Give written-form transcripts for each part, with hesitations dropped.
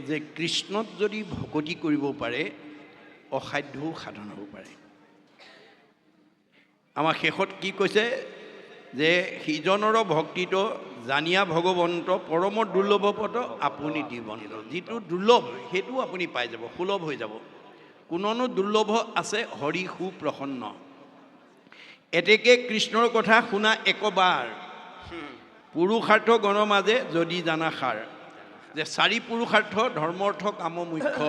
যে কৃষ্ণত যদি ভকতি কৰিব পাৰে অসাধ্যও সাধন হ'ব পাৰে। আমাৰ শেষত কি কৈছে যে সিজনৰ ভক্তিটো জানিয়া ভগৱন্ত পৰম দুৰ্লভ পদ আপুনি দিবন্ত। যিটো দুৰ্লভ সেইটো আপুনি পাই যাব, সুলভ হৈ যাব। কোনোনো দুৰ্লভ আছে হৰি সুপ্ৰসন্ন। এতেকে কৃষ্ণৰ কথা শুনা একবাৰ পুৰুষাৰ্থ গণৰ মাজে যদি জানা সাৰ। যে চাৰি পুৰুষাৰ্থ ধৰ্ম অৰ্থ কাম মুখ্য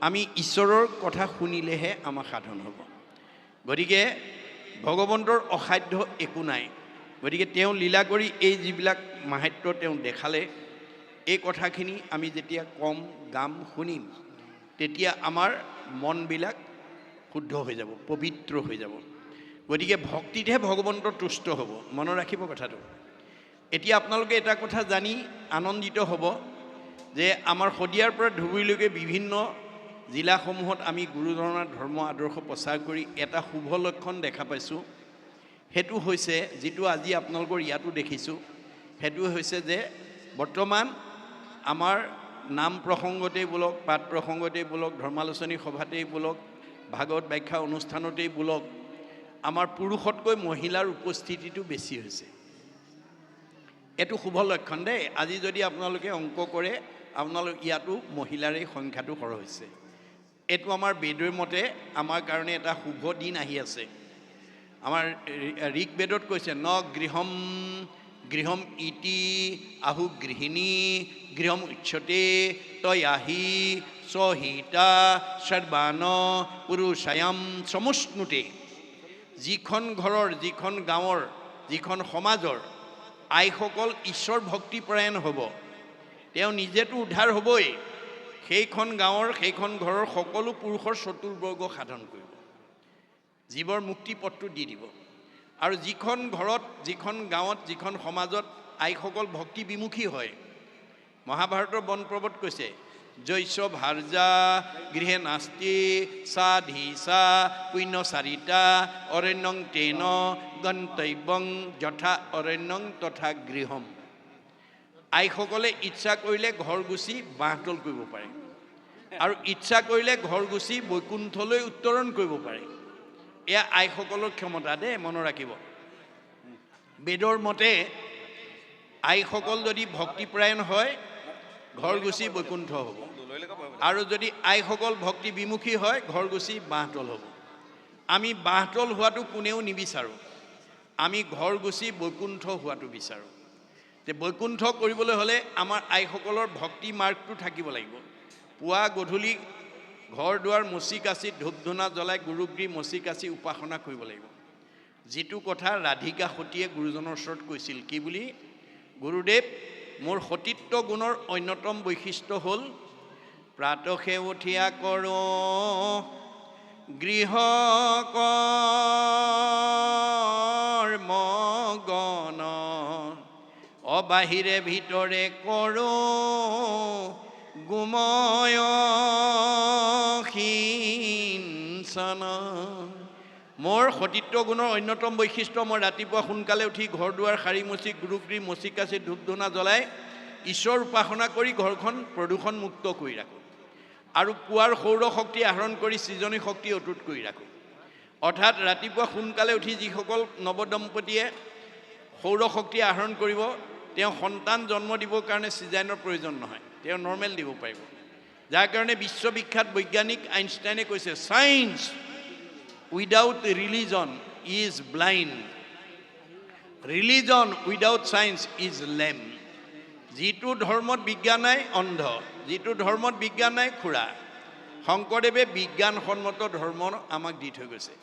আমি ঈশ্বৰৰ কথা শুনিলেহে আমাৰ সাধন হ'ব। গতিকে ভগৱন্তৰ অসাধ্য একো নাই। গতিকে তেওঁ লীলা কৰি এই যিবিলাক মাহাত্য তেওঁ দেখালে, এই কথাখিনি আমি যেতিয়া কম গাম শুনিম তেতিয়া আমাৰ মনবিলাক শুদ্ধ হৈ যাব, পবিত্ৰ হৈ যাব। গতিকে ভক্তিতহে ভগৱন্ত তুষ্ট হ'ব, মনত ৰাখিব কথাটো। এতিয়া আপোনালোকে এটা কথা জানি আনন্দিত হ'ব যে আমাৰ শদিয়াৰ পৰা ধুবুৰীলৈকে বিভিন্ন জিলাসমূহত আমি গুৰুজনাৰ ধৰ্ম আদৰ্শ প্ৰচাৰ কৰি এটা শুভ লক্ষণ দেখা পাইছোঁ। সেইটো হৈছে, যিটো আজি আপোনালোকৰ ইয়াতো দেখিছোঁ, সেইটো হৈছে যে বৰ্তমান আমাৰ নাম প্ৰসংগতেই বোলক, পাঠ প্ৰসংগতেই বোলক, ধৰ্মালোচনী সভাতেই বোলক, ভাগৱত ব্যাখ্যা অনুষ্ঠানতেই বোলক, আমাৰ পুৰুষতকৈ মহিলাৰ উপস্থিতিটো বেছি হৈছে। এইটো শুভ লক্ষণ দেই। আজি যদি আপোনালোকে অংক কৰে আপোনালোক ইয়াতো মহিলাৰে সংখ্যাটো সৰহ হৈছে। এইটো আমাৰ বেদৰ মতে আমাৰ কাৰণে এটা শুভ দিন আহি আছে। আমাৰ ঋক বেদত কৈছে ন গৃহম গৃহম ইতি আহু গৃহিণী গৃহম উচ্যতে তয়াহি সহিতা সৰ্বান পুৰুষায়াম সমষ্ণুতে। যিখন ঘৰৰ, যিখন গাঁৱৰ, যিখন সমাজৰ আইসকল ঈশ্বৰ ভক্তিপৰায়ণ হ'ব, তেওঁ নিজেতো উদ্ধাৰ হ'বই, সেইখন গাঁৱৰ সেইখন ঘৰৰ সকলো পুৰুষৰ চতুৰ্বৰ্গ সাধন কৰিব, জীৱৰ মুক্তি পথটো দি দিব। আৰু যিখন ঘৰত, যিখন গাঁৱত, যিখন সমাজত আইসকল ভক্তি বিমুখী হয়, মহাভাৰতৰ বন পৰ্বত কৈছে জৈস্য ভাৰ্যা গৃহে নাস্তি সাধীসা পুণ্যচাৰিতা অৰণ্যং তেন গন্তব্যং যথা অৰণ্যং তথা গৃহম। আইসকলে ইচ্ছা কৰিলে ঘৰ গুচি বাঁহতল কৰিব পাৰে, আৰু ইচ্ছা কৰিলে ঘৰ গুচি বৈকুণ্ঠলৈ উত্তৰণ কৰিব পাৰে। এয়া আইসকলৰ ক্ষমতা দেই, মনত ৰাখিব। বেদৰ মতে আইসকল যদি ভক্তিপৰায়ণ হয় ঘৰ গুচি বৈকুণ্ঠ হ'ব, আৰু যদি আইসকল ভক্তি বিমুখী হয় ঘৰ গুচি বাঁহতল হ'ব। আমি বাঁহতল হোৱাটো কোনেও নিবিচাৰোঁ, আমি ঘৰ গুচি বৈকুণ্ঠ হোৱাটো বিচাৰোঁ। যে বৈকুণ্ঠ কৰিবলৈ হ'লে আমাৰ আইসকলৰ ভক্তি মাৰ্গটো থাকিব লাগিব। পুৱা গধূলি ঘৰ দুৱাৰ মচি কাচি ধূপ ধূনা জ্বলাই গুৰুগৃহ মচি কাচি উপাসনা কৰিব লাগিব। যিটো কথা ৰাধিকা সতীয়ে গুৰুজনৰ ওচৰত কৈছিল, কি বুলি? গুৰুদেৱ, মোৰ সতীত্ব গুণৰ অন্যতম বৈশিষ্ট্য হ'ল প্ৰাতসে উঠিয়া কৰোঁ গৃহ কৰ্ম গণ, অবাহিৰে ভিতৰে কৰোঁ গুময় সিঞ্চন। মোৰ সতীত্ব গুণৰ অন্যতম বৈশিষ্ট্য, মই ৰাতিপুৱা সোনকালে উঠি ঘৰ দুৱাৰ সাৰি মচি গুৰুগৃহ মচি কাচি ধূপ ধূনা জ্বলাই ঈশ্বৰ উপাসনা কৰি ঘৰখন প্ৰদূষণ মুক্ত কৰি ৰাখোঁ, আৰু পুৱাৰ সৌৰ শক্তি আহৰণ কৰি সৃজনী শক্তি অটুট কৰি ৰাখোঁ। অৰ্থাৎ ৰাতিপুৱা সোনকালে উঠি যিসকল নৱদম্পতীয়ে সৌৰ শক্তি আহৰণ কৰিব, তেওঁ সন্তান জন্ম দিবৰ কাৰণে চিজাইনৰ প্ৰয়োজন নহয়, তেওঁ নৰ্মেল দিব পাৰিব। যাৰ কাৰণে বিশ্ববিখ্যাত বৈজ্ঞানিক আইনষ্টাইনে কৈছে science without religion is blind, religion without science is লেম। যিটো ধৰ্মত বিজ্ঞান নাই অন্ধ, যিটো ধৰ্মত বিজ্ঞান নাই খুৰা। শংকৰদেৱে বিজ্ঞানসন্মত ধৰ্ম আমাক দি থৈ গৈছে।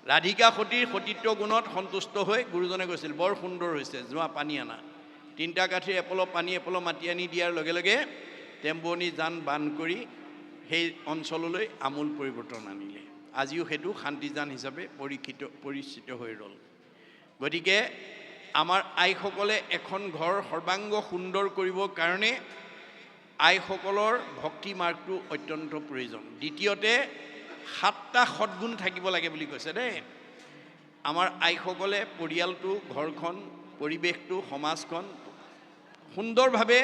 ৰাধিকা সতীৰ সতীত্ব গুণত সন্তুষ্ট হৈ গুৰুজনে কৈছিল বৰ সুন্দৰ হৈছে, যোৱা পানী আনা। 3টা কাঠিৰ এপল' পানী এপল' মাটি আনি দিয়াৰ লগে লগে টেম্বনি জান বান কৰি সেই অঞ্চললৈ আমূল পৰিৱৰ্তন আনিলে। আজিও সেইটো শান্তিজান হিচাপে পৰিচিত হৈ ৰ'ল। গতিকে আমাৰ আইসকলে এখন ঘৰ সৰ্বাংগ সুন্দৰ কৰিবৰ কাৰণে আইসকলৰ ভক্তি মাৰ্গটো অত্যন্ত প্ৰয়োজন। দ্বিতীয়তে 7টা সদ্গুণ থাকিব লাগে বুলি কৈছে দেই। আমাৰ আইসকলে পৰিয়ালটো, ঘৰখন, পৰিৱেশটো, সমাজখন সুন্দৰভাৱে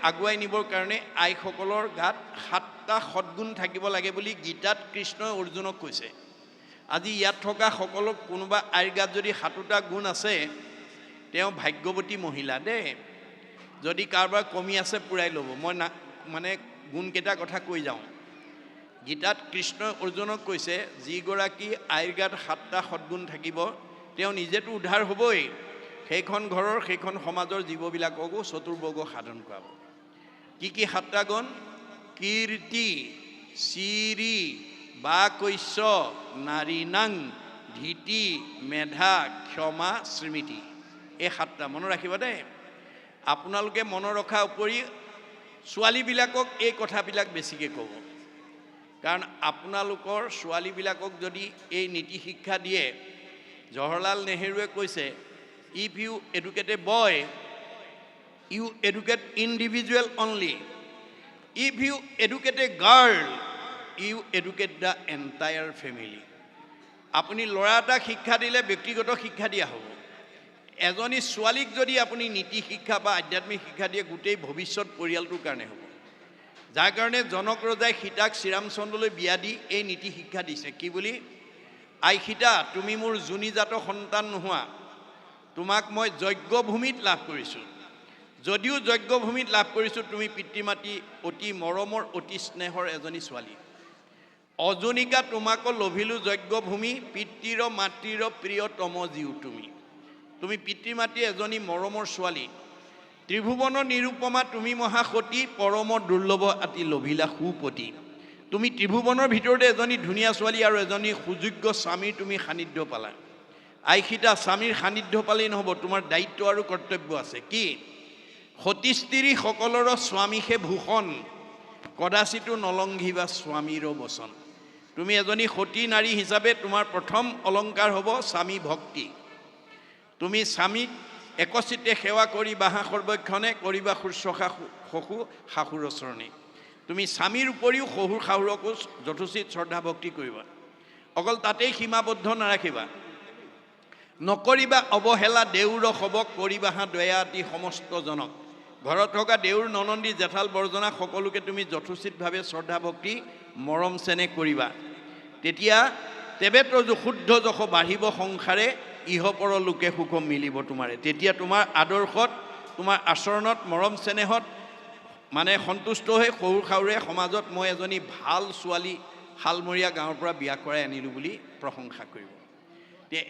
আগুৱাই নিবৰ কাৰণে আইসকলৰ গাত 7টা সদ্গুণ থাকিব লাগে বুলি গীতাত কৃষ্ণই অৰ্জুনক কৈছে। আজি ইয়াত থকা সকলো কোনোবা আইৰ গাত যদি 7টা গুণ আছে তেওঁ ভাগ্যৱতী মহিলা দেই। যদি কাৰোবাৰ কমি আছে পুৰাই ল'ব। মই মানে গুণকেইটা কথা কৈ যাওঁ। গীতাত কৃষ্ণই অৰ্জুনক কৈছে যিগৰাকী আইৰ গাত 7টা সদ্গুণ থাকিব তেওঁ নিজেতো উদ্ধাৰ হ'বই, সেইখন ঘৰৰ সেইখন সমাজৰ জীৱবিলাককো চতুৰ্বৰ্গ সাধন কৰাব। কি কি 7টা গুণ? কীৰ্তি, চিৰি, বাকৈশ্য, নাৰীনাং, ধীতি, মেধা, ক্ষমা, স্মৃতি। এই 7টা মনত ৰাখিব দেই। আপোনালোকে মনত ৰখাৰ উপৰি ছোৱালীবিলাকক এই কথাবিলাক বেছিকৈ ক'ব, কাৰণ আপোনালোকৰ ছোৱালীবিলাকক যদি এই নীতি শিক্ষা দিয়ে, জৱাহৰলাল নেহৰুৱে কৈছে if you educate a boy you educate individual only, if you educate a girl you educate the entire family. আপুনি ল'ৰা এটাক শিক্ষা দিলে ব্যক্তিগত শিক্ষা দিয়া হ'ব। এজনী ছোৱালীক যদি আপুনি নীতি শিক্ষা বা আধ্যাত্মিক শিক্ষা দিয়ে গোটেই ভৱিষ্যত পৰিয়ালটোৰ কাৰণে হ'ব। যাৰ কাৰণে জনক ৰজাই সীতাক শ্ৰীৰামচন্দ্ৰলৈ বিয়া দি এই নীতি শিক্ষা দিছে। কি বুলি? আই সীতা, তুমি মোৰ যোনিজাত সন্তান নোহোৱা, তোমাক মই যজ্ঞভূমিত লাভ কৰিছোঁ। যদিও যজ্ঞভূমিত লাভ কৰিছোঁ, তুমি পিতৃ মাতৃ অতি মৰমৰ অতি স্নেহৰ এজনী ছোৱালী। অজনিকা তোমাকো লভিলোঁ যজ্ঞভূমি, পিতৃৰ মাতৃৰ প্ৰিয়তম জীও তুমি। তুমি পিতৃ মাতৃ এজনী মৰমৰ ছোৱালী। ত্ৰিভুৱন নিৰূপমা তুমি মহাসতী, পৰম দুৰ্লভ আতি লভিলা সুপতি। তুমি ত্ৰিভুৱনৰ ভিতৰতে এজনী ধুনীয়া ছোৱালী আৰু এজনী সুযোগ্য স্বামীৰ তুমি সান্নিধ্য পালা। আই সীতা, স্বামীৰ সান্নিধ্য পালেই নহ'ব, তোমাৰ দায়িত্ব আৰু কৰ্তব্য আছে। কি? সতী স্ত্ৰী সকলৰ স্বামীহে ভূষণ, কদাচিতো নলংঘিবা স্বামীৰ বচন। তুমি এজনী সতী নাৰী হিচাপে তোমাৰ প্ৰথম অলংকাৰ হ'ব স্বামী ভক্তি। তুমি স্বামীক একচিতে সেৱা কৰি বাহা সৰ্বক্ষণে কৰিবা শুশ্ৰূষা শহু শাহুৰ চৰণে। তুমি স্বামীৰ উপৰিও শহুৰ শাহুৰকো যথোচিত শ্ৰদ্ধা ভক্তি কৰিবা। অকল তাতেই সীমাবদ্ধ নাৰাখিবা, নকৰিবা অৱহেলা দেউৰ সবক, কৰিবাহা দয়া আতি সমস্ত জনক। ঘৰত থকা দেউৰ ননন্দী জেঠাল বৰ্জনা সকলোকে তুমি যথোচিতভাৱে শ্ৰদ্ধা ভক্তি মৰম চেনেহ কৰিবা। তেতিয়া তেবে তজু শুদ্ধ যশ বাঢ়িব সংসাৰে, ইহপৰ লোকে সুখ মিলিব তোমাৰে। তেতিয়া তোমাৰ আদৰ্শত তোমাৰ আচৰণত মৰম চেনেহত মানে সন্তুষ্ট হৈ শহুৰ শাহুৰে সমাজত মই এজনী ভাল ছোৱালী শালমৰীয়া গাঁৱৰ পৰা বিয়া কৰাই আনিলোঁ বুলি প্ৰশংসা কৰিব।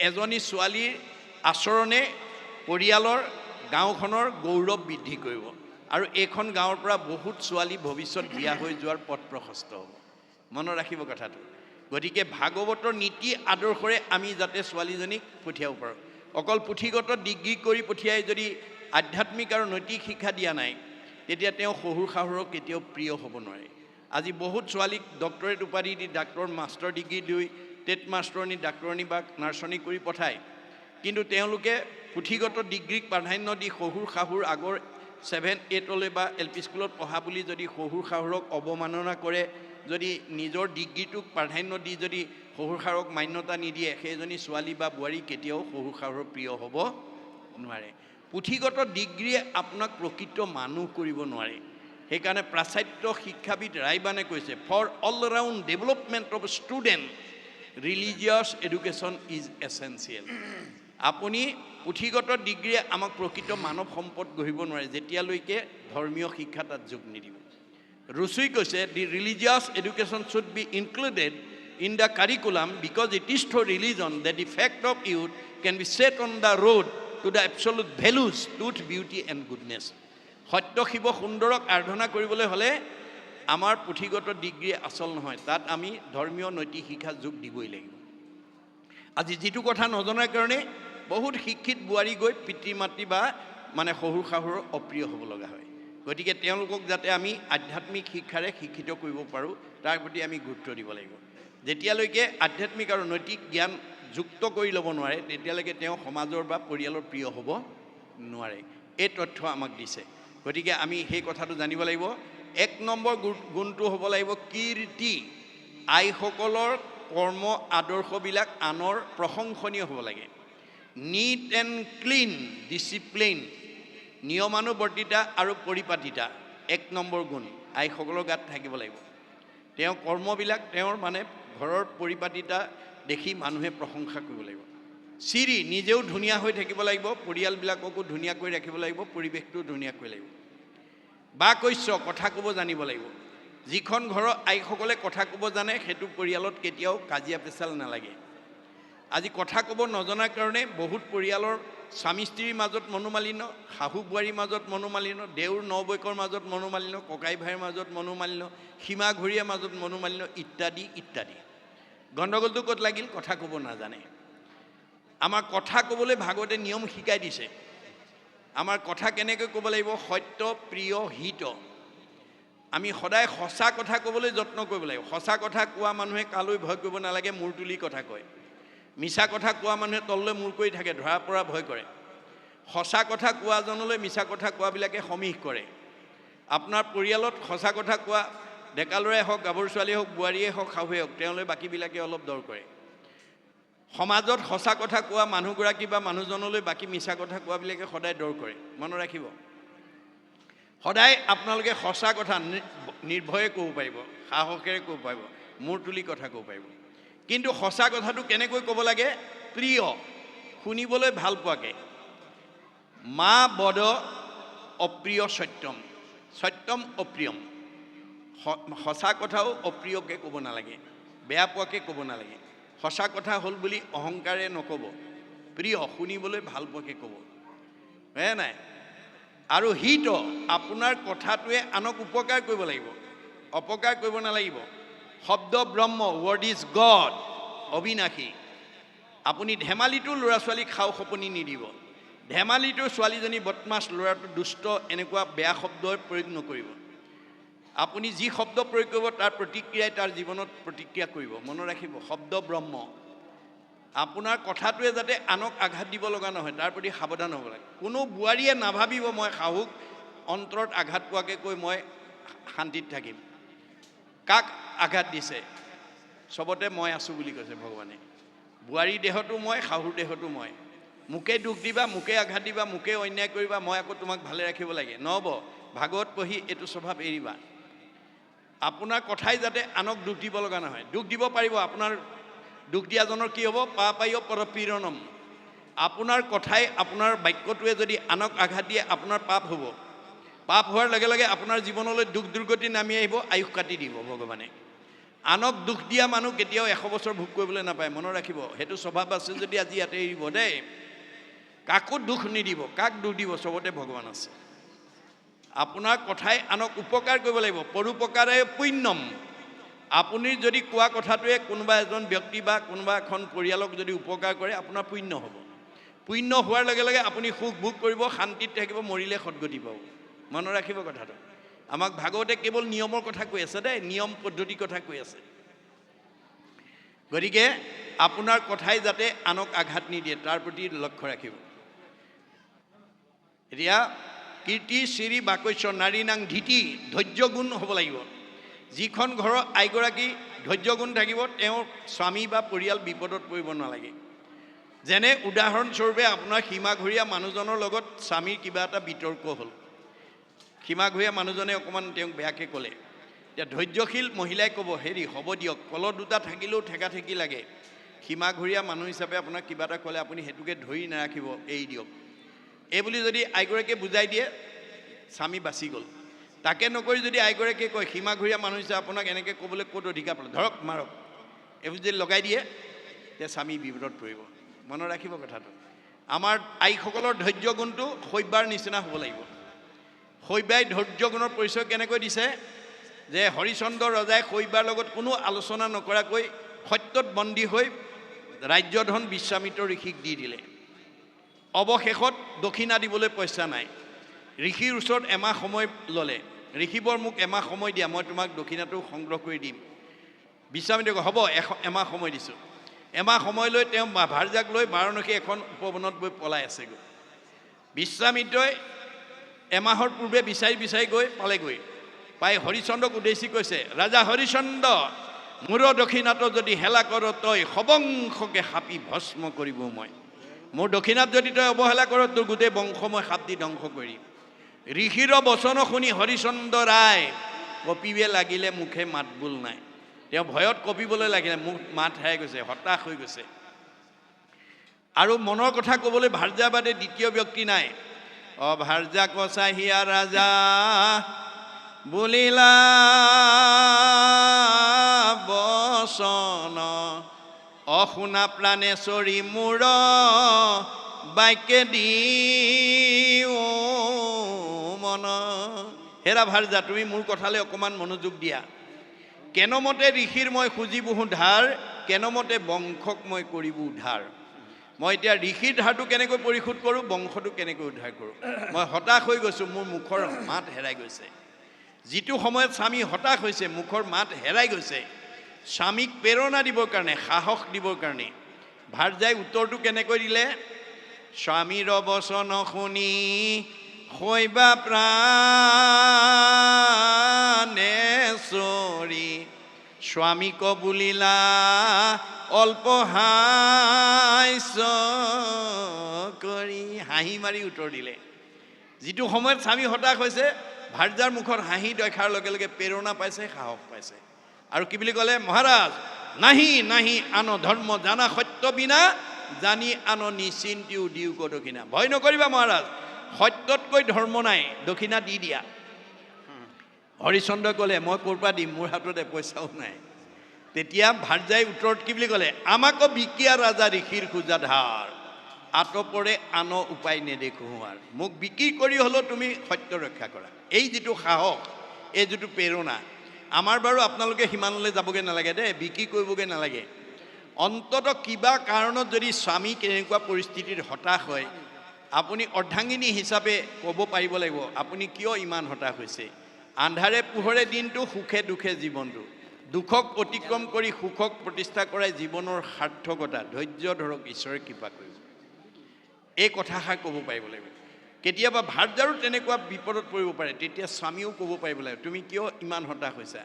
এজনী ছোৱালীৰ আচৰণে পৰিয়ালৰ গাঁওখনৰ গৌৰৱ বৃদ্ধি কৰিব আৰু এইখন গাঁৱৰ পৰা বহুত ছোৱালী ভৱিষ্যত বিয়া হৈ যোৱাৰ পথ প্ৰশস্ত হ'ব। মনত ৰাখিব কথাটো। গতিকে ভাগৱতৰ নীতি আদৰ্শৰে আমি যাতে ছোৱালীজনীক পঠিয়াব পাৰোঁ। অকল পুথিগত ডিগ্ৰী কৰি পঠিয়াই যদি আধ্যাত্মিক আৰু নৈতিক শিক্ষা দিয়া নাই, তেতিয়া তেওঁ শহুৰ শাহুৰক কেতিয়াও প্ৰিয় হ'ব নোৱাৰে। আজি বহুত ছোৱালীক ডক্টৰেট উপাধি দি ডাক্তৰ মাষ্টাৰ ডিগ্ৰী লৈ টেট মাষ্টৰণী ডাক্তৰণী বা নাৰ্ছনী কৰি পঠায়, কিন্তু তেওঁলোকে পুথিগত ডিগ্ৰীক প্ৰাধান্য দি শহুৰ শাহুৰ আগৰ 7-8লৈ বা LP স্কুলত পঢ়া বুলি যদি শহুৰ শাহুৰক অৱমাননা কৰে, যদি নিজৰ ডিগ্ৰীটোক প্ৰাধান্য দি যদি শহুৰ শাহুৰক মান্যতা নিদিয়ে, সেইজনী ছোৱালী বা বোৱাৰী কেতিয়াও শহুৰ শাহুৰৰ প্ৰিয় হ'ব নোৱাৰে। পুথিগত ডিগ্ৰীয়ে আপোনাক প্ৰকৃত মানুহ কৰিব নোৱাৰে। সেইকাৰণে পাশ্চাত্য শিক্ষাবিদ ৰাইবানে কৈছে, for all round development of student religious education is essential. আপুনি পুথিগত ডিগ্ৰীয়ে আমাক প্ৰকৃত মানৱ সম্পদ গঢ়িব নোৱাৰে যেতিয়ালৈকে ধৰ্মীয় শিক্ষা তাত যোগ নিদিব। ৰুচুই কৈছে, the religious education should be included in the curriculum because it is through religion that the fact of youth can be set on the road to the absolute values truth beauty and goodness. সত্য শিৱ সুন্দৰক আৰাধনা কৰিবলৈ হ'লে আমাৰ পুথিগত degree আচল নহয়, তাত আমি ধৰ্মীয় নৈতিক শিক্ষা যোগ দিবই লাগিব। আজি যিটো কথা নজনাৰ কাৰণে বহুত শিক্ষিত বোৱাৰী গৈ পিতৃ মাতৃ বা মানে শহুৰ শাহুৰৰ অপ্ৰিয় হ'ব লগা হয়। গতিকে তেওঁলোকক যাতে আমি আধ্যাত্মিক শিক্ষাৰে শিক্ষিত কৰিব পাৰোঁ তাৰ প্ৰতি আমি গুৰুত্ব দিব লাগিব। যেতিয়ালৈকে আধ্যাত্মিক আৰু নৈতিক জ্ঞান যুক্ত কৰি ল'ব নোৱাৰে তেতিয়ালৈকে তেওঁ সমাজৰ বা পৰিয়ালৰ প্ৰিয় হ'ব নোৱাৰে। এই তথ্য আমাক দিছে। গতিকে আমি সেই কথাটো জানিব লাগিব। 1 নম্বৰ গুণটো হ'ব লাগিব কীৰ্তি। আইসকলৰ কৰ্ম আদৰ্শবিলাক আনৰ প্ৰশংসনীয় হ'ব লাগে। নিট এণ্ড ক্লিন ডিচিপ্লিন, নিয়মানুবৰ্তিতা আৰু পৰিপাটিতা 1 নম্বৰ গুণ আইসকলৰ গাত থাকিব লাগিব। তেওঁ কৰ্মবিলাক তেওঁৰ মানে ঘৰৰ পৰিপাটিতা দেখি মানুহে প্ৰশংসা কৰিব লাগিব। চিৰি নিজেও ধুনীয়া হৈ থাকিব লাগিব, পৰিয়ালবিলাককো ধুনীয়াকৈ ৰাখিব লাগিব, পৰিৱেশটো ধুনীয়াকৈ লাগিব। বাকস্য কথা ক'ব জানিব লাগিব। যিখন ঘৰৰ আইসকলে কথা ক'ব জানে সেইটো পৰিয়ালত কেতিয়াও কাজিয়া পেচাল নালাগে। আজি কথা ক'ব নজনাৰ কাৰণে বহুত পৰিয়ালৰ স্বামী স্ত্ৰীৰ মাজত মনোমালিন্য, শাহু বোৱাৰীৰ মাজত মনোমালিন্য, দেউৰ নবৈকৰ মাজত মনোমালিন্য, ককাই ভাইৰ মাজত মনোমালিন্য, সীমা ঘৰীয়াৰ মাজত মনোমালিন্য ইত্যাদি ইত্যাদি। গণ্ডগোলটো ক'ত লাগিল? কথা ক'ব নাজানে। আমাৰ কথা ক'বলৈ ভাগৱতে নিয়ম শিকাই দিছে। আমাৰ কথা কেনেকৈ ক'ব লাগিব? সত্য, প্ৰিয়, হিত। আমি সদায় সঁচা কথা ক'বলৈ যত্ন কৰিব লাগিব। সঁচা কথা কোৱা মানুহে কালৈ ভয় কৰিব নালাগে, মূৰ তুলি কথা কয়। মিছা কথা কোৱা মানুহে তললৈ মূৰ কৰি থাকে, ধৰা পৰা ভয় কৰে। সঁচা কথা কোৱাজনলৈ মিছা কথা কোৱাবিলাকে সমীহ কৰে। আপোনাৰ পৰিয়ালত সঁচা কথা কোৱা ডেকা ল'ৰাই হওক, গাভৰু ছোৱালীয়ে হওক, বোৱাৰীয়ে হওক, শাহুৱে হওক, তেওঁলৈ বাকীবিলাকে অলপ দৰ কৰে। সমাজত সঁচা কথা কোৱা মানুহগৰাকী বা মানুহজনলৈ বাকী মিছা কথা কোৱাবিলাকে সদায় দৰ কৰে। মনত ৰাখিব, সদায় আপোনালোকে সঁচা কথা নিৰ্ভয়ে ক'ব পাৰিব, সাহসেৰে ক'ব পাৰিব, মূৰ তুলি কথা ক'ব পাৰিব। কিন্তু সঁচা কথাটো কেনেকৈ ক'ব লাগে? প্ৰিয়, শুনিবলৈ ভাল পোৱাকৈ। মা বদ অপ্ৰিয় সত্যম, সত্যম অপ্ৰিয়ম। সঁচা কথাও অপ্ৰিয়কৈ ক'ব নালাগে, বেয়া পোৱাকৈ ক'ব নালাগে। সঁচা কথা হ'ল বুলি অহংকাৰে নক'ব, প্ৰিয়, শুনিবলৈ ভাল পোৱাকৈ ক'ব। হয় নাই? আৰু হিত, আপোনাৰ কথাটোৱে আনক উপকাৰ কৰিব লাগিব, অপকাৰ কৰিব নালাগিব। শব্দ ব্ৰহ্ম, ৱৰ্ড ইজ গড, অবিনাশী। আপুনি ধেমালিটো ল'ৰা ছোৱালীক খাও সপনি নিদিব। ধেমালিটো ছোৱালীজনী বদমাছ, ল'ৰাটো দুষ্ট, এনেকুৱা বেয়া শব্দৰ প্ৰয়োগ নকৰিব। আপুনি যি শব্দ প্ৰয়োগ কৰিব তাৰ প্ৰতিক্ৰিয়াই তাৰ জীৱনত প্ৰতিক্ৰিয়া কৰিব। মনত ৰাখিব, শব্দ ব্ৰহ্ম। আপোনাৰ কথাটোৱে যাতে আনক আঘাত দিব লগা নহয়, তাৰ প্ৰতি সাৱধান হ'ব লাগে। কোনো বোৱাৰীয়ে নাভাবিব মই শাহুক অন্তৰত আঘাত পোৱাকৈ কৈ মই শান্তিত থাকিম। কাক আঘাত দিছে? চবতে মই আছোঁ বুলি কৈছে ভগৱানে। বোৱাৰী দেহতো মই, শাহুৰ দেহতো মই। মোকে দুখ দিবা, মোকে আঘাত দিবা, মোকে অন্যায় কৰিবা, মই আকৌ তোমাক ভালে ৰাখিব লাগে, নহ'ব। ভাগৱত পঢ়ি এইটো স্বভাৱ এৰিবা। আপোনাৰ কথাই যাতে আনক দুখ দিব লগা নহয়। দুখ দিব পাৰিব, আপোনাৰ দুখ দিয়াজনৰ কি হ'ব? পাপায় পৰপীড়নম। আপোনাৰ কথাই, আপোনাৰ বাক্যটোৱে যদি আনক আঘাত দিয়ে আপোনাৰ পাপ হ'ব। পাপ হোৱাৰ লগে লগে আপোনাৰ জীৱনলৈ দুখ দুৰ্গতি নামি আহিব, আয়ুস কাটি দিব ভগৱানে। আনক দুখ দিয়া মানুহ কেতিয়াও 100 বছৰ ভোগ কৰিবলৈ নাপায়। মনত ৰাখিব, সেইটো স্বভাৱ আছে যদি আজি ইয়াতে এৰিব দেই। কাকো দুখ নিদিব, কাক দুখ দিব? চবতে ভগৱান আছে। আপোনাৰ কথাই আনক উপকাৰ কৰিব লাগিব। পৰোপকাৰে পুণ্যম। আপুনি যদি কোৱা কথাটোৱে কোনোবা এজন ব্যক্তি বা কোনোবা এখন পৰিয়ালক যদি উপকাৰ কৰে, আপোনাৰ পুণ্য হ'ব। পুণ্য হোৱাৰ লগে লগে আপুনি সুখ ভোগ কৰিব, শান্তিত থাকিব, মৰিলে সদগতি পাব। মনত ৰাখিব কথাটো। আমাক ভাগৱতে কেৱল নিয়মৰ কথা কৈ আছে দেই, নিয়ম পদ্ধতিৰ কথা কৈ আছে। গতিকে আপোনাৰ কথাই যাতে আনক আঘাত নিদিয়ে তাৰ প্ৰতি লক্ষ্য ৰাখিব। এতিয়া কীৰ্তি শ্ৰী বাকস্য নাৰী নাং ধীতি, ধৈৰ্য গুণ হ'ব লাগিব। যিখন ঘৰৰ আইগৰাকী ধৈৰ্য গুণ থাকিব, তেওঁৰ স্বামী বা পৰিয়াল বিপদত পৰিব নালাগে। যেনে উদাহৰণস্বৰূপে আপোনাৰ সীমাঘৰীয়া মানুহজনৰ লগত স্বামীৰ কিবা এটা বিতৰ্ক হ'ল। সীমাঘৰীয়া মানুহজনে অকণমান তেওঁক বেয়াকৈ ক'লে। এতিয়া ধৈৰ্যশীল মহিলাই ক'ব, হেৰি হ'ব দিয়ক, কলত দুটা থাকিলেও ঠেকাঠেকি লাগে। সীমাঘৰীয়া মানুহ হিচাপে আপোনাক কিবা এটা ক'লে আপুনি সেইটোকে ধৰি নাৰাখিব, এৰি দিয়ক। এই বুলি যদি আইগৰাকীয়ে বুজাই দিয়ে, স্বামী বাচি গ'ল। তাকে নকৰি যদি আইগৰাকীয়ে কয়, সীমাঘৰীয়া মানুহ হিচাপে আপোনাক এনেকৈ ক'বলৈ ক'ত অধিকাৰ পালে, ধৰক মাৰক, এইবোৰ যদি লগাই দিয়ে, তেতিয়া স্বামী বিপদত পৰিব। মনত ৰাখিব কথাটো। আমাৰ আইসকলৰ ধৈৰ্য গুণটো শৈব্যাৰ নিচিনা হ'ব লাগিব। শৈব্যাই ধৈৰ্য গুণৰ পৰিচয় কেনেকৈ দিছে? যে হৰিচন্দ্ৰ ৰজাই শৈব্যাৰ লগত কোনো আলোচনা নকৰাকৈ সত্যত বন্দী হৈ ৰাজ্যধন বিশ্বামিত্ৰ ঋষিক দি দিলে। অৱশেষত দক্ষিণা দিবলৈ পইচা নাই। ঋষিৰ ওচৰত এমাহ সময় ল'লে। ঋষিবৰ মোক এমাহ সময় দিয়া, মই তোমাক দক্ষিণাটো সংগ্ৰহ কৰি দিম। বিশ্বামিত্ৰই কয়, হ'ব, এমাহ সময় দিছোঁ। এমাহ সময় লৈ তেওঁ ভাৰজাক লৈ বাৰাণসী এখন উপবনত গৈ পলাই আছেগৈ। বিশ্বামিত্ৰই এমাহৰ পূৰ্বে বিচাৰি বিচাৰি গৈ পালেগৈ। পাই হৰিচন্দ্ৰক উদ্দেশ্যি কৈছে, ৰাজা হৰিচন্দ্ৰ, মোৰ দক্ষিণাটো যদি হেলা কৰ তই, সবংশকে সাপি ভস্ম কৰিব মই। মোৰ দক্ষিণাত যদি তই অৱহেলা কৰ, তোৰ গোটেই বংশ মই সাপ দি ধ্বংস কৰিম। ঋষিৰ বচন শুনি হৰিচন্দ্ৰ ৰায় কঁপিবে লাগিলে মুখে মাত বোল নাই। তেওঁ ভয়ত কঁপিবলৈ লাগিলে, মুখ মাত হেৰাই গৈছে, হতাশ হৈ গৈছে। আৰু মনৰ কথা ক'বলৈ ভাৰ্যা বাদে দ্বিতীয় ব্যক্তি নাই। ভাৰ্যা কচাহিয়া ৰাজা বুলিলা বচন, অশুনা প্ৰাণেশ্বৰী মূৰ বাক্যে দিও মন। হেৰা ভাৰ্যা, তুমি মোৰ কথালৈ অকণমান মনোযোগ দিয়া। কেনমতে ঋষিৰ মই খুজিবহো ধাৰ, কেনমতে বংশক মই কৰিব উদ্ধাৰ। মই এতিয়া ঋষিৰ ধাৰটো কেনেকৈ পৰিশোধ কৰোঁ, বংশটো কেনেকৈ উদ্ধাৰ কৰোঁ। মই হতাশ হৈ গৈছোঁ, মোৰ মুখৰ মাত হেৰাই গৈছে। যিটো সময়ত স্বামী হতাশ হৈছে, মুখৰ মাত হেৰাই গৈছে, স্বামীক প্ৰেৰণা দিবৰ কাৰণে, সাহস দিবৰ কাৰণে ভাৰ্যাই উত্তৰটো কেনেকৈ দিলে? স্বামীৰ বচন শুনি শৈবা প্ৰাণেশ্বৰী, স্বামীক বুলিলা অল্প হাস্য কৰি। হাঁহি মাৰি উত্তৰ দিলে। যিটো সময়ত স্বামী হতাশ হৈছে, ভাৰ্যাৰ মুখত হাঁহি দেখাৰ লগে লগে প্ৰেৰণা পাইছে, সাহস পাইছে। আৰু কি বুলি ক'লে? মহাৰাজ, নাহি নাহি আন ধৰ্ম জানা সত্য বিনা, জানি আন নিচিন্তিও দিও ক দক্ষিণা। ভয় নকৰিবা মহাৰাজ, সত্যতকৈ ধৰ্ম নাই, দক্ষিণা দি দিয়া। হৰিচন্দ্ৰই ক'লে, মই ক'ৰ পৰা দিম, মোৰ হাততে পইচাও নাই। তেতিয়া ভাৰ্যাই উত্তৰত কি বুলি ক'লে? আমাকো বিকিয়া ৰাজা ঋষিৰ খোজা ধাৰ, আতপৰে আন উপায় নেদেখো আৰু। মোক বিক্ৰী কৰি হ'লেও তুমি সত্য ৰক্ষা কৰা। এই যিটো সাহস, এই যিটো প্ৰেৰণা, আমাৰ বাৰু আপোনালোকে সিমানলৈ যাবগৈ নালাগে দেই, বিক্ৰী কৰিবগৈ নালাগে। অন্তত কিবা কাৰণত যদি স্বামী কেনেকুৱা পৰিস্থিতিত হতাশ হয়, আপুনি অৰ্ধাংগিনী হিচাপে ক'ব পাৰিব লাগিব, আপুনি কিয় ইমান হতাশ হৈছে। আন্ধাৰে পোহৰে দিনটো, সুখে দুখে জীৱনটো। দুখক অতিক্ৰম কৰি সুখক প্ৰতিষ্ঠা কৰাই জীৱনৰ সাৰ্থকতা। ধৈৰ্য ধৰক, ঈশ্বৰে কৃপা কৰিব। এই কথাষাৰ ক'ব পাৰিব লাগিব। কেতিয়াবা ভাৰ্যাৰো তেনেকুৱা বিপদত পৰিব পাৰে, তেতিয়া স্বামীও ক'ব পাৰিব লাগিব, তুমি কিয় ইমান হতাশ হৈছা।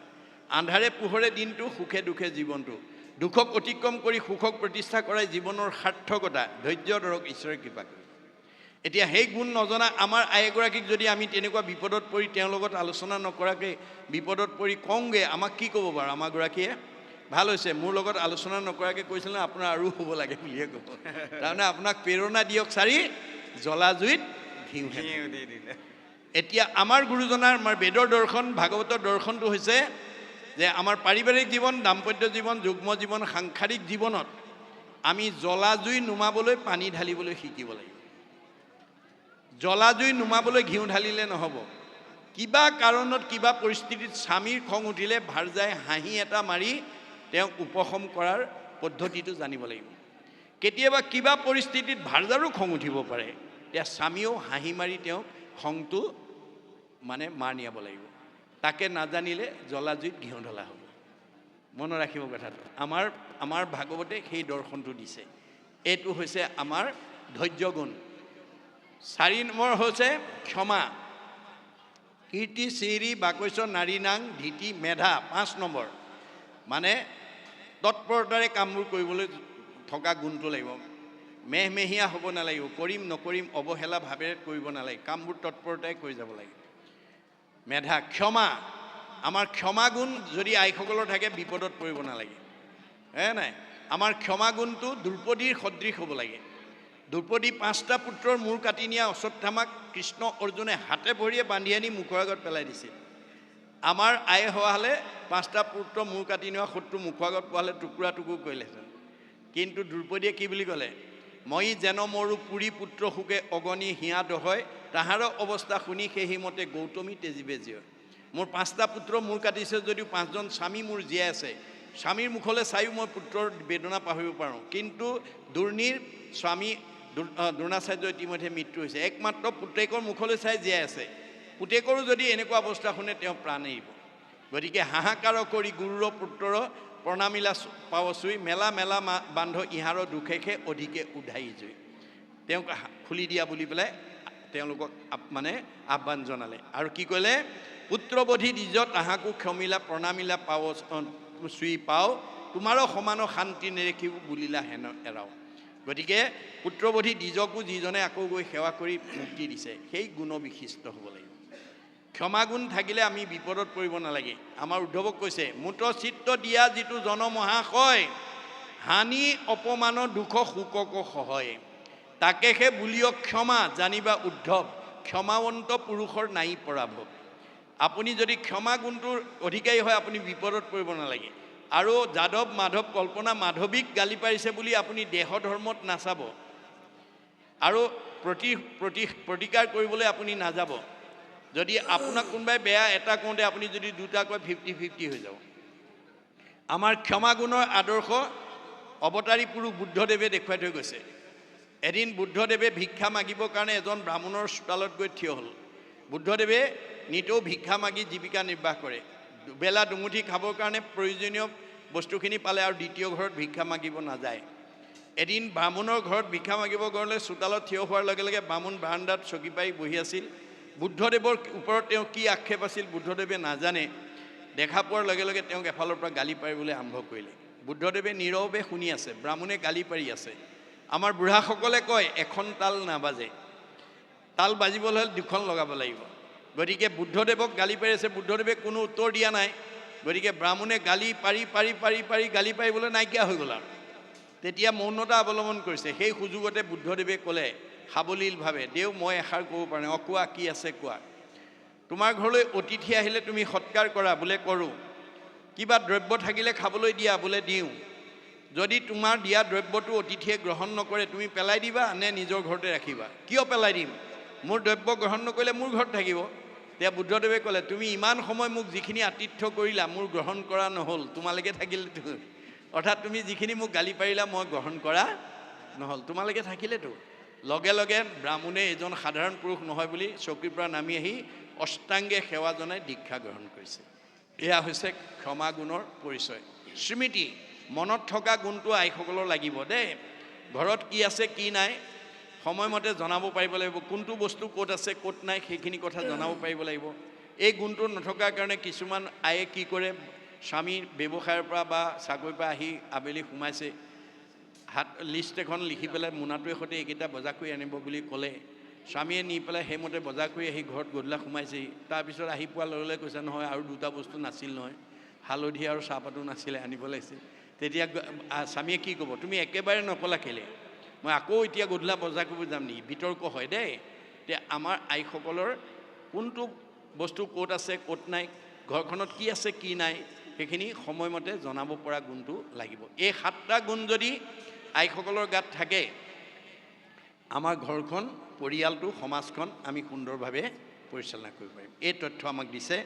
আন্ধাৰে পোহৰে দিনটো, সুখে দুখে জীৱনটো। দুখক অতিক্ৰম কৰি সুখক প্ৰতিষ্ঠা কৰাই জীৱনৰ সাৰ্থকতা। ধৈৰ্য ধৰক, ঈশ্বৰে কৃপা কৰিব। এতিয়া সেই গুণ নজনা আমাৰ আই এগৰাকীক যদি আমি তেনেকুৱা বিপদত পৰি তেওঁৰ লগত আলোচনা নকৰাকৈ বিপদত পৰি কওঁগৈ, আমাক কি ক'ব বাৰু? আমাৰ গৰাকীয়ে ভাল হৈছে, মোৰ লগত আলোচনা নকৰাকৈ কৈছিল ন, আপোনাৰ আৰু হ'ব লাগে বুলিয়ে ক'ব। তাৰমানে আপোনাক প্ৰেৰণা দিয়ক চাৰি, জ্বলা জুইত ঘিউ দি দিলে। এতিয়া আমাৰ গুৰুজনাৰ, আমাৰ বেদৰ দৰ্শন, ভাগৱতৰ দৰ্শনটো হৈছে যে আমাৰ পাৰিবাৰিক জীৱন, দাম্পত্য জীৱন, যুগ্ম জীৱন, সাংসাৰিক জীৱনত আমি জ্বলা জুই নুমাবলৈ পানী ঢালিবলৈ শিকিব লাগিব। জ্বলা জুই নুমাবলৈ ঘিউ ঢালিলে নহ'ব। কিবা কাৰণত, কিবা পৰিস্থিতিত স্বামীৰ খং উঠিলে ভাৰ্যাই হাঁহি এটা মাৰি তেওঁক উপশম কৰাৰ পদ্ধতিটো জানিব লাগিব। কেতিয়াবা কিবা পৰিস্থিতিত ভাৰ্যাৰো খং উঠিব পাৰে, এতিয়া স্বামীয়েও হাঁহি মাৰি তেওঁক খংটো মানে মাৰ নিয়াব লাগিব। তাকে নাজানিলে জ্বলা জুইত ঘিউ ঢলা হ'ব। মনত ৰাখিব কথাটো। আমাৰ ভাগৱতে সেই দৰ্শনটো দিছে। এইটো হৈছে আমাৰ ধৈৰ্য গুণ। 4 নম্বৰ হৈছে ক্ষমা। কীৰ্তি চিৰি বাকস্য নাৰী নাং ধীতি মেধা। 5 নম্বৰ মানে তৎপৰতাৰে কামবোৰ কৰিবলৈ থকা গুণটো লাগিব। মেহমেহীয়া হ'ব নালাগিব, কৰিম নকৰিম অৱহেলা ভাৱেৰে কৰিব নালাগে, কামবোৰ তৎপৰতাৰে কৰি যাব লাগে। মেধা। ক্ষমা। আমাৰ ক্ষমা গুণ যদি আইসকলৰ থাকে, বিপদত পৰিব নালাগে। নাই, আমাৰ ক্ষমা গুণটো দ্ৰৌপদীৰ সদৃশ হ'ব লাগে। দ্ৰৌপদী 5টা পুত্ৰৰ মূৰ কাটি নিয়া অশ্বত্থামাক কৃষ্ণ অৰ্জুনে হাতে ভৰিয়ে বান্ধি আনি মুখৰ আগত পেলাই দিছিল। আমাৰ আই হোৱা হ'লে 5টা পুত্ৰ মূৰ কাটি নিয়া শত্ৰু মুখৰ আগত পোৱা হ'লে টুকুৰা টুকুৰ কৰিলেহেঁতেন। কিন্তু দ্ৰৌপদীয়ে কি বুলি ক'লে? মই যেন মৰো পুৰী পুত্ৰ সুকে অগণি হিয়া দহয়, তাহাৰ অৱস্থা শুনি সেইমতে গৌতমী তেজীবে জীয়। মোৰ 5টা পুত্ৰ মূৰ কাটিছে যদিও 5জন স্বামী মোৰ জীয়াই আছে। স্বামীৰ মুখলৈ চায়ো মই পুত্ৰৰ বেদনা পাহৰিব পাৰোঁ, কিন্তু দুৰ্নীৰ স্বামী দ্ৰোণাচাৰ্য ইতিমধ্যে মৃত্যু হৈছে। একমাত্ৰ পুতেকৰ মুখলৈ চাই জীয়াই আছে। পুতেকৰো যদি এনেকুৱা অৱস্থা শুনে, তেওঁ প্ৰাণ এৰিব। গতিকে হাহাকাৰ কৰি গুৰুৰ পুত্ৰৰ প্ৰণামিলা পাৱ চুই, মেলা মেলা বান্ধ ইহাৰৰ দুখেষে অধিকে উধাই জুই। তেওঁক খুলি দিয়া বুলি পেলাই তেওঁলোকক মানে আহ্বান জনালে। আৰু কি ক'লে? পুত্ৰবধি দ্বিজ তাহাকো ক্ষমিলা প্ৰণামিলা পাৱ চুই পাও, তোমাৰো সমান শান্তি নেৰেখিব বুলিলা হেন এৰাও। গতিকে পুত্ৰবধি দ্বিজকো যিজনে আকৌ গৈ সেৱা কৰি মুক্তি দিছে সেই গুণবিশিষ্ট হ'ব লাগিব। ক্ষমাগুণ থাকিলে আমি বিপদত পৰিব নালাগে। আমাৰ উদ্ধৱক কৈছে মুত চিত্ত দিয়া যিটো জনমহাশয়, হানি অপমান দুখ শোকক সহয়, তাকেহে বুলিয় ক্ষমা জানিবা উদ্ধৱ, ক্ষমাৱন্ত পুৰুষৰ নাই পৰাভৱ। আপুনি যদি ক্ষমা গুণটোৰ অধিকাৰী হয় আপুনি বিপদত পৰিব নালাগে। আৰু যাদৱ মাধৱ কল্পনা মাধৱীক গালি পাৰিছে বুলি আপুনি দেহ ধৰ্মত নাচাব আৰু প্ৰতিকাৰ কৰিবলৈ আপুনি নাযাব। যদি আপোনাক কোনোবাই বেয়া এটা কওঁতে আপুনি যদি দুটা কয় 50-50 হৈ যাব। আমাৰ ক্ষমাগুণৰ আদৰ্শ অৱতাৰী পুৰুষ বুদ্ধদেৱে দেখুৱাই থৈ গৈছে। এদিন বুদ্ধদেৱে ভিক্ষা মাগিবৰ কাৰণে এজন ব্ৰাহ্মণৰ চোতালত গৈ থিয় হ'ল। বুদ্ধদেৱে নিতৌ ভিক্ষা মাগি জীৱিকা নিৰ্বাহ কৰে। দুবেলা দুমুঠি খাবৰ কাৰণে প্ৰয়োজনীয় বস্তুখিনি পালে আৰু দ্বিতীয় ঘৰত ভিক্ষা মাগিব নাযায়। এদিন ব্ৰাহ্মণৰ ঘৰত ভিক্ষা মাগিব গ'লে চোতালত থিয় হোৱাৰ লগে লগে ব্ৰাহ্মণ বাৰান্দাত চকী পাৰি বহি আছিল। বুদ্ধদেৱৰ ওপৰত তেওঁ কি আক্ষেপ আছিল বুদ্ধদেৱে নাজানে। দেখা পোৱাৰ লগে লগে তেওঁক এফালৰ পৰা গালি পাৰিবলৈ আৰম্ভ কৰিলে। বুদ্ধদেৱে নীৰৱে শুনি আছে, ব্ৰাহ্মণে গালি পাৰি আছে। আমাৰ বুঢ়াসকলে কয় এখন তাল নাবাজে, তাল বাজিবলৈ হ'লে দুখন লগাব লাগিব। গতিকে বুদ্ধদেৱক গালি পাৰি আছে, বুদ্ধদেৱে কোনো উত্তৰ দিয়া নাই। গতিকে ব্ৰাহ্মণে গালি পাৰি পাৰি পাৰি পাৰি গালি পাৰিবলৈ নাইকিয়া হৈ গ'ল আৰু তেতিয়া মৌনতা অৱলম্বন কৰিছে। সেই সুযোগতে বুদ্ধদেৱে ক'লে সাৱলীলভাৱে, দেও মই এষাৰ ক'ব পাৰোঁ। কোৱা কি আছে কোৱা। তোমাৰ ঘৰলৈ অতিথি আহিলে তুমি সৎকাৰ কৰা, বোলে কৰোঁ। কিবা দ্ৰব্য থাকিলে খাবলৈ দিয়া, বোলে দিওঁ। যদি তোমাৰ দিয়া দ্ৰব্যটো অতিথিয়ে গ্ৰহণ নকৰে তুমি পেলাই দিবা নে নিজৰ ঘৰতে ৰাখিবা? কিয় পেলাই দিম? মোৰ দ্ৰব্য গ্ৰহণ নকৰিলে মোৰ ঘৰত থাকিব। তেতিয়া বুদ্ধদেৱে ক'লে তুমি ইমান সময় মোক যিখিনি আতিথ্য কৰিলা মোৰ গ্ৰহণ কৰা নহ'ল, তোমালোকে থাকিলেতো। অৰ্থাৎ তুমি যিখিনি মোক গালি পাৰিলা মই গ্ৰহণ কৰা নহ'ল, তোমালোকে থাকিলেতো। লগে লগে ব্ৰাহ্মণে এজন সাধাৰণ পুৰুষ নহয় বুলি চকীৰ পৰা নামি আহি অষ্টাংগে সেৱা জনাই দীক্ষা গ্ৰহণ কৰিছে। এয়া হৈছে ক্ষমা গুণৰ পৰিচয়। স্মৃতি, মনত থকা গুণটো আইসকলৰ লাগিব দেই। ঘৰত কি আছে কি নাই সময়মতে জনাব পাৰিব লাগিব। কোনটো বস্তু ক'ত আছে ক'ত নাই সেইখিনি কথা জনাব পাৰিব লাগিব। এই গুণটো নথকাৰ কাৰণে কিছুমান আয়ে কি কৰে, স্বামী ব্যৱসায়ৰ পৰা বা চাকৰিৰ পৰা আহি আবেলি সোমাইছে, হাত লিষ্ট এখন লিখি পেলাই মোনাটোৱে সৈতে এইকেইটা বজাৰ কৰি আনিব বুলি ক'লে, স্বামীয়ে নি পেলাই সেইমতে বজাৰ কৰি আহি ঘৰত গধূলা সোমাইছেহি। তাৰপিছত আহি পোৱাৰ লগে লগে কৈছে নহয় আৰু দুটা বস্তু নাছিল নহয়, হালধি আৰু চাহপাতো নাছিলে, আনিব লাগিছিল। তেতিয়া স্বামীয়ে কি ক'ব, তুমি একেবাৰে নকলা কেলে, মই আকৌ এতিয়া গধূলা বজাৰ কৰিব যাম নেকি? বিতৰ্ক হয় দেই। এতিয়া আমাৰ আইসকলৰ কোনটো বস্তু ক'ত আছে ক'ত নাই, ঘৰখনত কি আছে কি নাই সেইখিনি সময়মতে জনাব পৰা গুণটো লাগিব। এই 7টা গুণ যদি আইসকলৰ গাত থাকে আমাৰ ঘৰখন, পৰিয়ালটো, সমাজখন আমি সুন্দৰভাৱে পৰিচালনা কৰিব পাৰিম। এই তথ্য আমাক দিছে